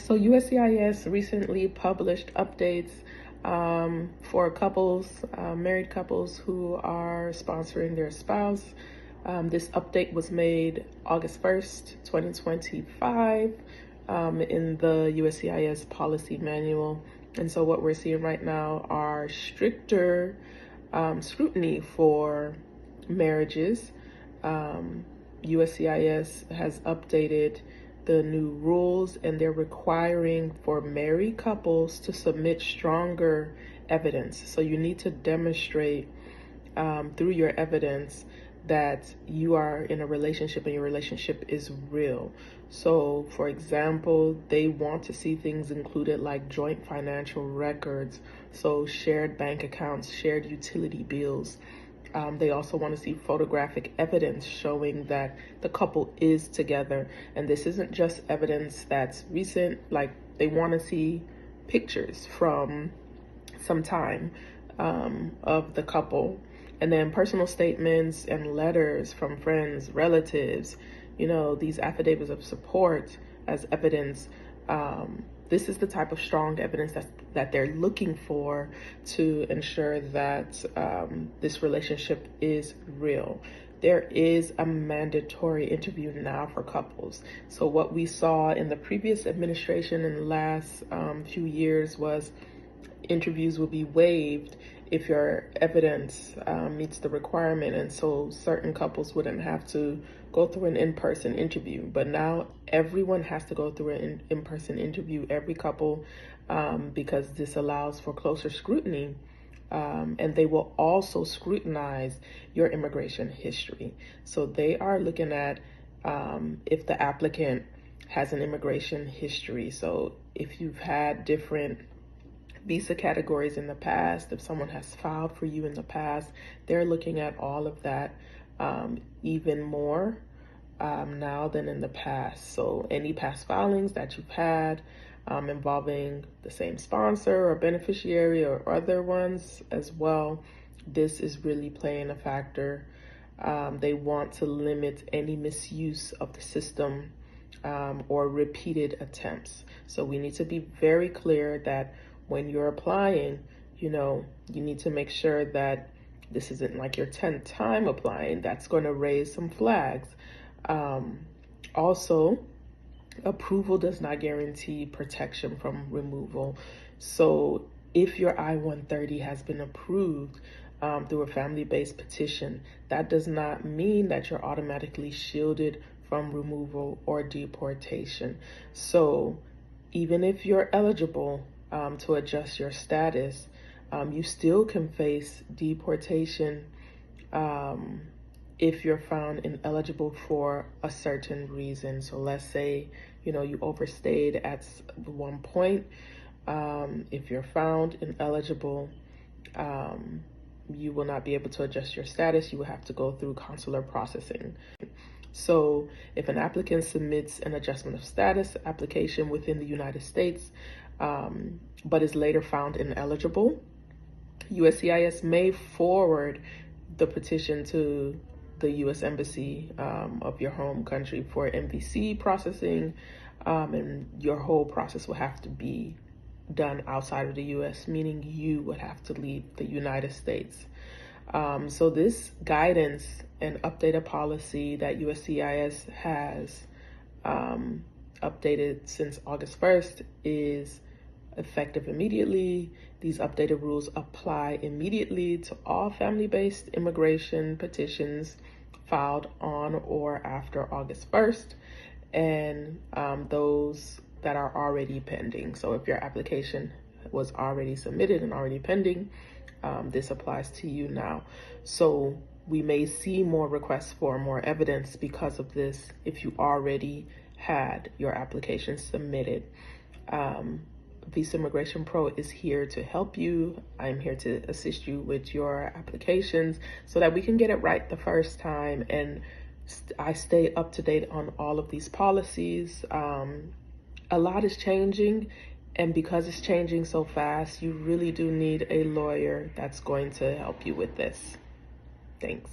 So USCIS recently published updates for couples, married couples who are sponsoring their spouse. This update was made August 1st, 2025 in the USCIS policy manual. And so what we're seeing right now are stricter scrutiny for marriages. USCIS has updated the new rules, and they're requiring for married couples to submit stronger evidence. So you need to demonstrate through your evidence that you are in a relationship and your relationship is real. So, for example, they want to see things included like joint financial records, so shared bank accounts, shared utility bills. They also want to see photographic evidence showing that the couple is together. And this isn't just evidence that's recent, like they want to see pictures from some time of the couple. And then personal statements and letters from friends, relatives, these affidavits of support as evidence. This is the type of strong evidence that they're looking for to ensure that this relationship is real. There is a mandatory interview now for couples. So what we saw in the previous administration in the last few years was interviews will be waived if your evidence meets the requirement, and so certain couples wouldn't have to go through an in-person interview. But now everyone has to go through an in-person interview, every couple, because this allows for closer scrutiny, and they will also scrutinize your immigration history. So they are looking at if the applicant has an immigration history. So if you've had different visa categories in the past, if someone has filed for you in the past, they're looking at all of that even more now than in the past. So any past filings that you've had involving the same sponsor or beneficiary or other ones as well, this is really playing a factor. They want to limit any misuse of the system or repeated attempts. So we need to be very clear that when you're applying, you need to make sure that this isn't like your 10th time applying. That's going to raise some flags. Also, approval does not guarantee protection from removal. So if your I-130 has been approved through a family-based petition, that does not mean that you're automatically shielded from removal or deportation. So even if you're eligible to adjust your status, you still can face deportation if you're found ineligible for a certain reason. So let's say, you overstayed at one point. If you're found ineligible, you will not be able to adjust your status. You will have to go through consular processing. So if an applicant submits an adjustment of status application within the United States, but is later found ineligible, USCIS may forward the petition to the U.S. Embassy of your home country for MVC processing, and your whole process will have to be done outside of the U.S., meaning you would have to leave the United States. So this guidance and updated policy that USCIS has updated since August 1st is effective immediately. These updated rules apply immediately to all family-based immigration petitions filed on or after August 1st, and those that are already pending. So if your application was already submitted and already pending, this applies to you now. So we may see more requests for more evidence because of this if you already had your application submitted. Visa Immigration Pro is here to help you. I'm here to assist you with your applications so that we can get it right the first time. And I stay up to date on all of these policies. A lot is changing, and because it's changing so fast, you really do need a lawyer that's going to help you with this. Thanks.